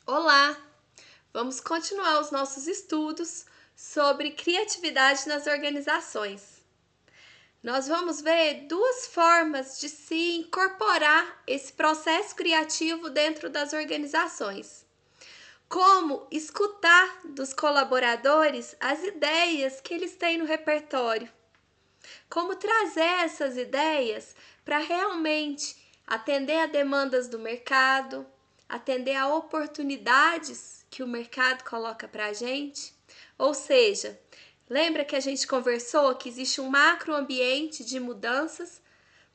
Olá! Vamos continuar os nossos estudos sobre criatividade nas organizações. Nós vamos ver duas formas de se incorporar esse processo criativo dentro das organizações. Como escutar dos colaboradores as ideias que eles têm no repertório. Como trazer essas ideias para realmente atender a demandas do mercado, atender a oportunidades que o mercado coloca para a gente. Ou seja, lembra que a gente conversou que existe um macroambiente de mudanças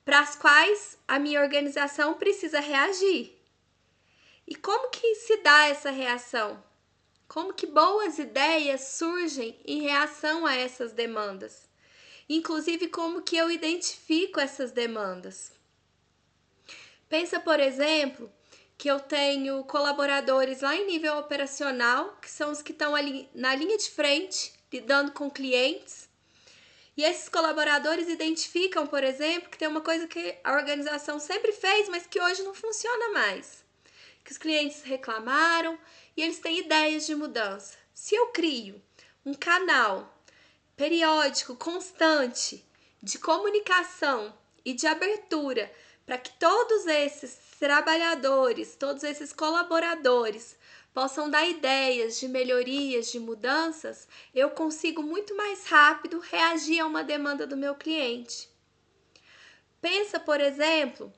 para as quais a minha organização precisa reagir. E como que se dá essa reação? Como que boas ideias surgem em reação a essas demandas? Inclusive, como que eu identifico essas demandas? Pensa, por exemplo, que eu tenho colaboradores lá em nível operacional, que são os que estão ali na linha de frente, lidando com clientes. E esses colaboradores identificam, por exemplo, que tem uma coisa que a organização sempre fez, mas que hoje não funciona mais. Que os clientes reclamaram e eles têm ideias de mudança. Se eu crio um canal periódico, constante, de comunicação e de abertura para que todos esses trabalhadores, todos esses colaboradores possam dar ideias de melhorias, de mudanças, eu consigo muito mais rápido reagir a uma demanda do meu cliente. Pensa, por exemplo,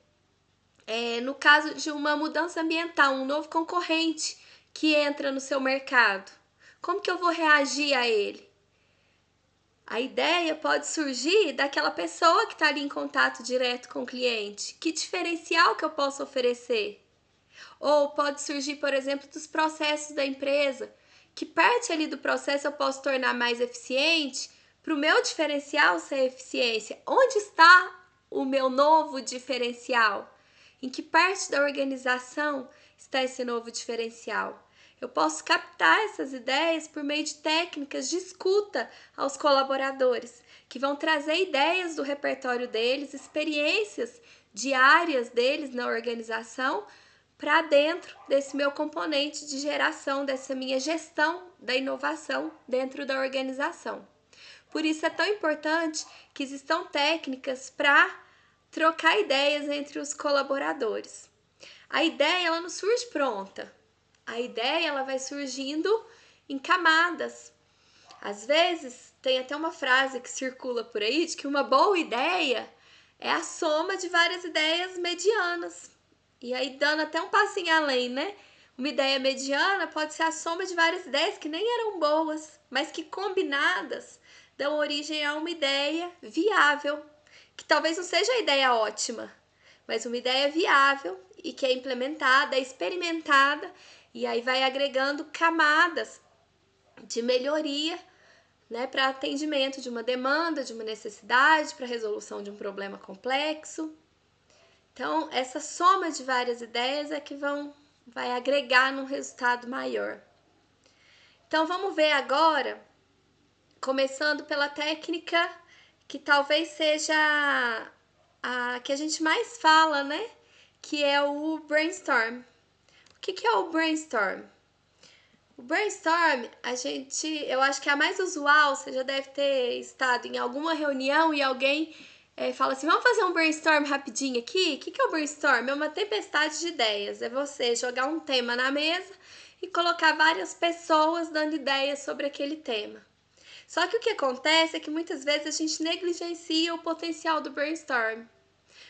no caso de uma mudança ambiental, um novo concorrente que entra no seu mercado. Como que eu vou reagir a ele? A ideia pode surgir daquela pessoa que está ali em contato direto com o cliente. Que diferencial que eu posso oferecer? Ou pode surgir, por exemplo, dos processos da empresa. Que parte ali do processo eu posso tornar mais eficiente para o meu diferencial ser eficiência? Onde está o meu novo diferencial? Em que parte da organização está esse novo diferencial? Eu posso captar essas ideias por meio de técnicas de escuta aos colaboradores, que vão trazer ideias do repertório deles, experiências diárias deles na organização, para dentro desse meu componente de geração, dessa minha gestão da inovação dentro da organização. Por isso é tão importante que existam técnicas para trocar ideias entre os colaboradores. A ideia ela não surge pronta. A ideia ela vai surgindo em camadas. Às vezes, tem até uma frase que circula por aí de que uma boa ideia é a soma de várias ideias medianas. E aí, dando até um passinho além, né? Uma ideia mediana pode ser a soma de várias ideias que nem eram boas, mas que combinadas dão origem a uma ideia viável, que talvez não seja a ideia ótima, mas uma ideia viável e que é implementada, é experimentada e aí vai agregando camadas de melhoria, né, para atendimento de uma demanda, de uma necessidade, para resolução de um problema complexo. Então, essa soma de várias ideias é que vai agregar num resultado maior. Então, vamos ver agora, começando pela técnica que talvez seja a que a gente mais fala, né? Que é o brainstorm. O que é o brainstorm? O brainstorm, eu acho que é a mais usual, você já deve ter estado em alguma reunião e alguém fala assim, vamos fazer um brainstorm rapidinho aqui? O que é o brainstorm? É uma tempestade de ideias, é você jogar um tema na mesa e colocar várias pessoas dando ideias sobre aquele tema. Só que o que acontece é que muitas vezes a gente negligencia o potencial do brainstorm.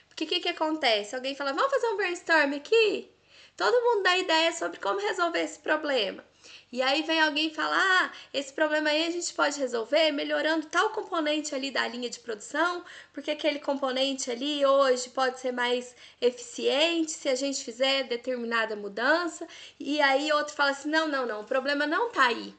Porque o que acontece? Alguém fala, vamos fazer um brainstorm aqui? Todo mundo dá ideia sobre como resolver esse problema. E aí vem alguém falar, esse problema aí a gente pode resolver melhorando tal componente ali da linha de produção, porque aquele componente ali hoje pode ser mais eficiente se a gente fizer determinada mudança. E aí outro fala assim, não, o problema não tá aí.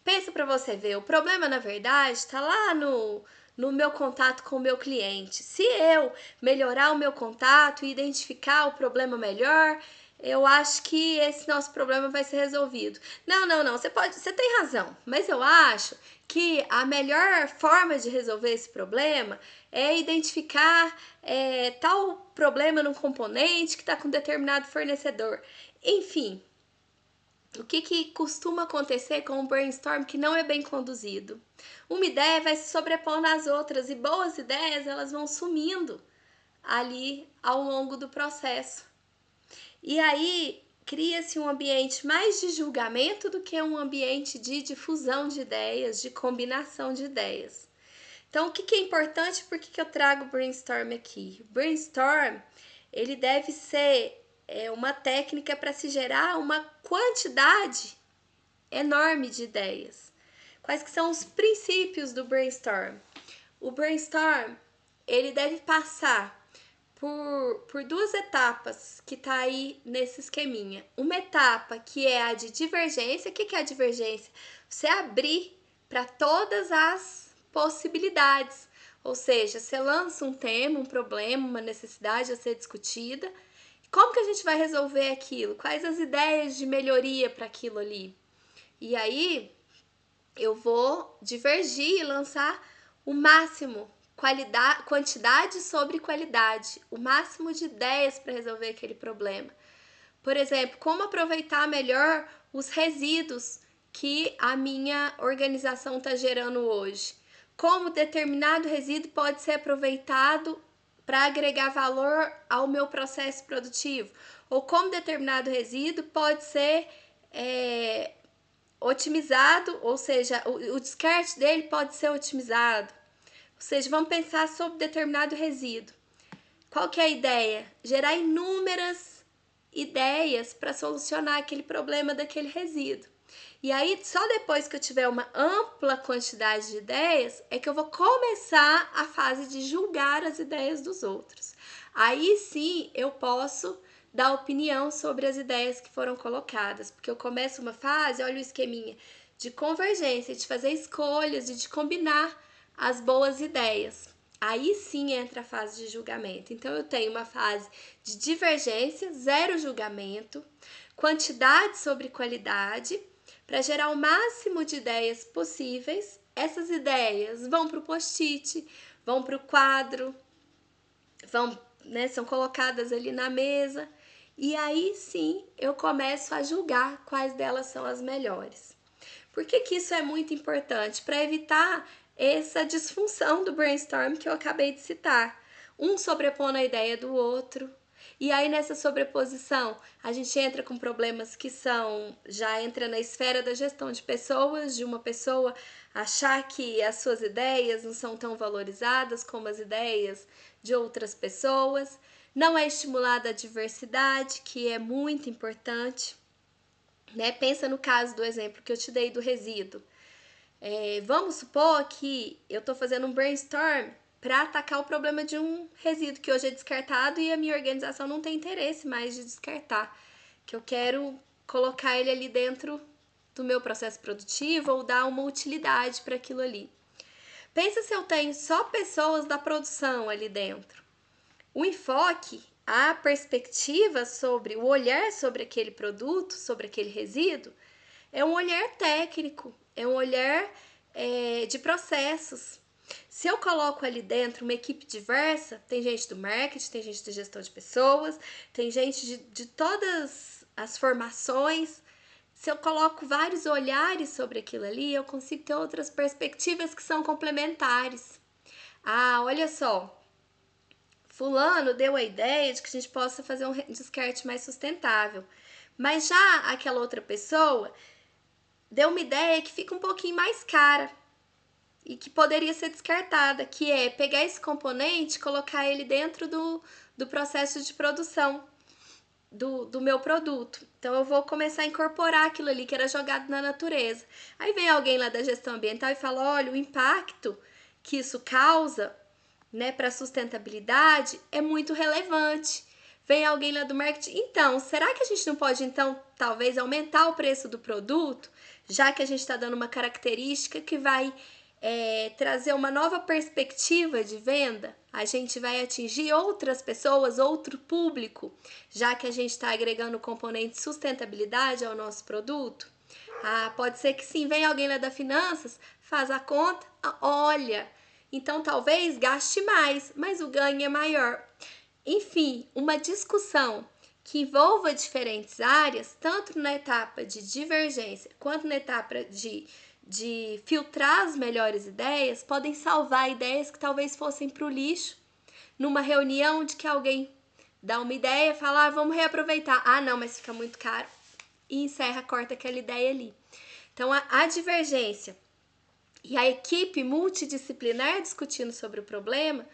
Pensa para você ver, o problema na verdade está lá no meu contato com o meu cliente. Se eu melhorar o meu contato e identificar o problema melhor, eu acho que esse nosso problema vai ser resolvido. Não, você tem razão, mas eu acho que a melhor forma de resolver esse problema é identificar tal problema num componente que está com determinado fornecedor. Enfim, que costuma acontecer com um brainstorm que não é bem conduzido? Uma ideia vai se sobrepondo às outras e boas ideias elas vão sumindo ali ao longo do processo. E aí cria-se um ambiente mais de julgamento do que um ambiente de difusão de ideias, de combinação de ideias. Então, o que é importante? Por que eu trago o brainstorm aqui? O brainstorm, ele deve ser uma técnica para se gerar uma quantidade enorme de ideias. Quais que são os princípios do brainstorm? O brainstorm, ele deve passar por duas etapas que tá aí nesse esqueminha. Uma etapa que é a de divergência. O que é a divergência? Você abrir para todas as possibilidades. Ou seja, você lança um tema, um problema, uma necessidade a ser discutida. Como que a gente vai resolver aquilo? Quais as ideias de melhoria para aquilo ali? E aí eu vou divergir e lançar o máximo, quantidade sobre qualidade, o máximo de ideias para resolver aquele problema. Por exemplo, como aproveitar melhor os resíduos que a minha organização está gerando hoje. Como determinado resíduo pode ser aproveitado para agregar valor ao meu processo produtivo. Ou como determinado resíduo pode ser otimizado, ou seja, o descarte dele pode ser otimizado. Ou seja, vamos pensar sobre determinado resíduo. Qual que é a ideia? Gerar inúmeras ideias para solucionar aquele problema daquele resíduo. E aí, só depois que eu tiver uma ampla quantidade de ideias, é que eu vou começar a fase de julgar as ideias dos outros. Aí sim, eu posso dar opinião sobre as ideias que foram colocadas, porque eu começo uma fase, olha o esqueminha, de convergência, de fazer escolhas, de combinar as boas ideias. Aí sim entra a fase de julgamento. Então eu tenho uma fase de divergência, zero julgamento, quantidade sobre qualidade, para gerar o máximo de ideias possíveis. Essas ideias vão para o post-it, vão para o quadro, são colocadas ali na mesa. E aí sim eu começo a julgar quais delas são as melhores. Por que isso é muito importante? Para evitar essa disfunção do brainstorm que eu acabei de citar. Um sobrepondo a ideia do outro. E aí nessa sobreposição a gente entra com problemas que já entra na esfera da gestão de pessoas, de uma pessoa achar que as suas ideias não são tão valorizadas como as ideias de outras pessoas. Não é estimulada a diversidade, que é muito importante. Pensa no caso do exemplo que eu te dei do resíduo. Vamos supor que eu estou fazendo um brainstorm para atacar o problema de um resíduo que hoje é descartado e a minha organização não tem interesse mais de descartar, que eu quero colocar ele ali dentro do meu processo produtivo ou dar uma utilidade para aquilo ali. Pensa se eu tenho só pessoas da produção ali dentro. O enfoque, a perspectiva sobre, o olhar sobre aquele produto, sobre aquele resíduo, é um olhar técnico, é um olhar de processos. Se eu coloco ali dentro uma equipe diversa, tem gente do marketing, tem gente de gestão de pessoas, tem gente de todas as formações. Se eu coloco vários olhares sobre aquilo ali, eu consigo ter outras perspectivas que são complementares. Ah, olha só, fulano deu a ideia de que a gente possa fazer um descarte mais sustentável. Mas já aquela outra pessoa deu uma ideia que fica um pouquinho mais cara e que poderia ser descartada, que é pegar esse componente e colocar ele dentro do processo de produção do meu produto. Então eu vou começar a incorporar aquilo ali que era jogado na natureza. Aí vem alguém lá da gestão ambiental e fala, olha, o impacto que isso causa, para a sustentabilidade é muito relevante. Vem alguém lá do marketing, então, será que a gente não pode, então, talvez aumentar o preço do produto, já que a gente está dando uma característica que vai trazer uma nova perspectiva de venda? A gente vai atingir outras pessoas, outro público, já que a gente está agregando o componente sustentabilidade ao nosso produto? Ah, pode ser que sim, vem alguém lá da finanças, faz a conta, olha, então talvez gaste mais, mas o ganho é maior. Enfim, uma discussão que envolva diferentes áreas, tanto na etapa de divergência quanto na etapa de filtrar as melhores ideias, podem salvar ideias que talvez fossem para o lixo, numa reunião de que alguém dá uma ideia, fala, vamos reaproveitar. Ah, não, mas fica muito caro. E encerra, corta aquela ideia ali. Então, a divergência e a equipe multidisciplinar discutindo sobre o problema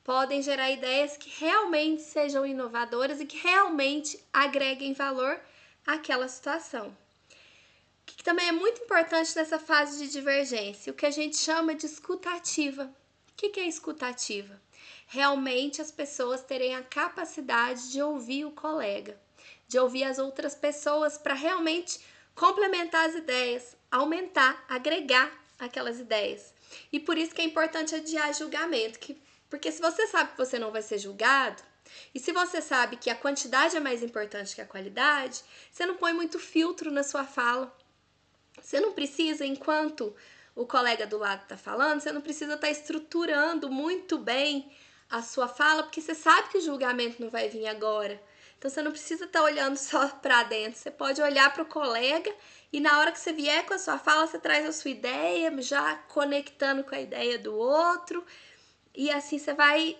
podem gerar ideias que realmente sejam inovadoras e que realmente agreguem valor àquela situação. O que também é muito importante nessa fase de divergência, o que a gente chama de escuta ativa. O que é escuta ativa? Realmente as pessoas terem a capacidade de ouvir o colega, de ouvir as outras pessoas para realmente complementar as ideias, aumentar, agregar aquelas ideias. E por isso que é importante adiar julgamento, porque se você sabe que você não vai ser julgado, e se você sabe que a quantidade é mais importante que a qualidade, você não põe muito filtro na sua fala. Você não precisa, enquanto o colega do lado está falando, você não precisa estar estruturando muito bem a sua fala, porque você sabe que o julgamento não vai vir agora. Então você não precisa estar olhando só para dentro, você pode olhar para o colega e na hora que você vier com a sua fala, você traz a sua ideia, já conectando com a ideia do outro, e assim você vai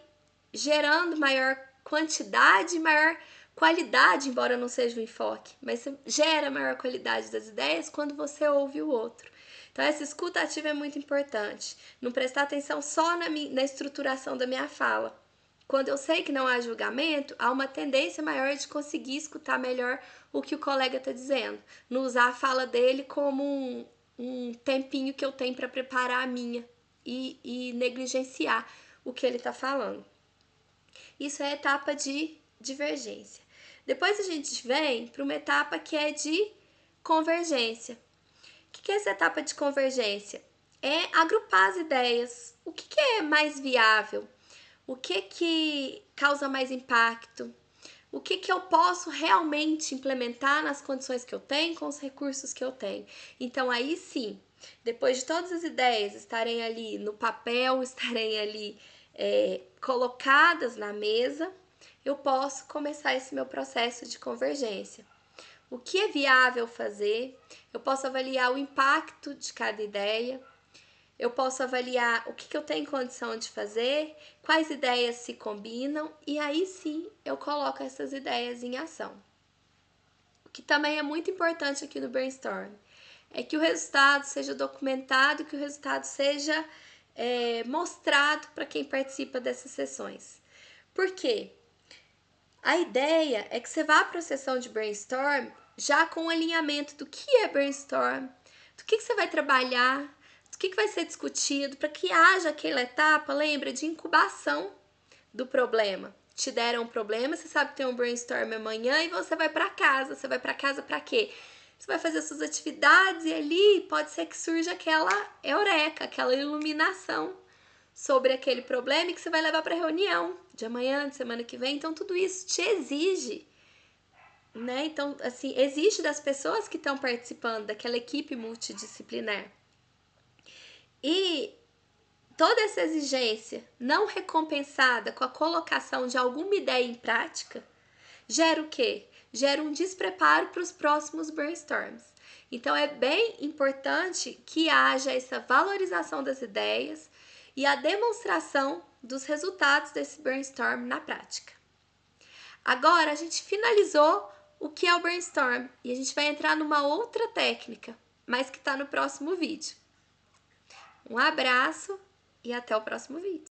gerando maior quantidade, maior qualidade, embora não seja o enfoque, mas você gera maior qualidade das ideias quando você ouve o outro. Então, essa escuta ativa é muito importante. Não prestar atenção só na estruturação da minha fala. Quando eu sei que não há julgamento, há uma tendência maior de conseguir escutar melhor o que o colega está dizendo. Não usar a fala dele como um tempinho que eu tenho para preparar a minha e negligenciar o que ele está falando. Isso é a etapa de divergência. Depois a gente vem para uma etapa que é de convergência. O que é essa etapa de convergência? É agrupar as ideias. O que é mais viável? O que causa mais impacto? O que eu posso realmente implementar nas condições que eu tenho, com os recursos que eu tenho? Então, aí sim, depois de todas as ideias estarem ali no papel, estarem ali colocadas na mesa, eu posso começar esse meu processo de convergência. O que é viável fazer? Eu posso avaliar o impacto de cada ideia. Eu posso avaliar o que eu tenho condição de fazer, quais ideias se combinam e aí sim eu coloco essas ideias em ação. O que também é muito importante aqui no brainstorm é que o resultado seja documentado, que o resultado seja mostrado para quem participa dessas sessões. Por quê? A ideia é que você vá para a sessão de brainstorm já com o alinhamento do que é brainstorm, do que você vai trabalhar, do que vai ser discutido, para que haja aquela etapa, lembra, de incubação do problema. Te deram um problema, você sabe que tem um brainstorm amanhã e você vai para casa. Você vai para casa para quê? Você vai fazer suas atividades e ali pode ser que surja aquela eureka, aquela iluminação sobre aquele problema e que você vai levar para a reunião de amanhã, de semana que vem. Então, tudo isso te exige, né? Então, assim, exige das pessoas que estão participando daquela equipe multidisciplinar. E toda essa exigência não recompensada com a colocação de alguma ideia em prática gera o quê? Gera um despreparo para os próximos brainstorms. Então, é bem importante que haja essa valorização das ideias e a demonstração dos resultados desse brainstorm na prática. Agora, a gente finalizou o que é o brainstorm e a gente vai entrar numa outra técnica, mas que está no próximo vídeo. Um abraço e até o próximo vídeo.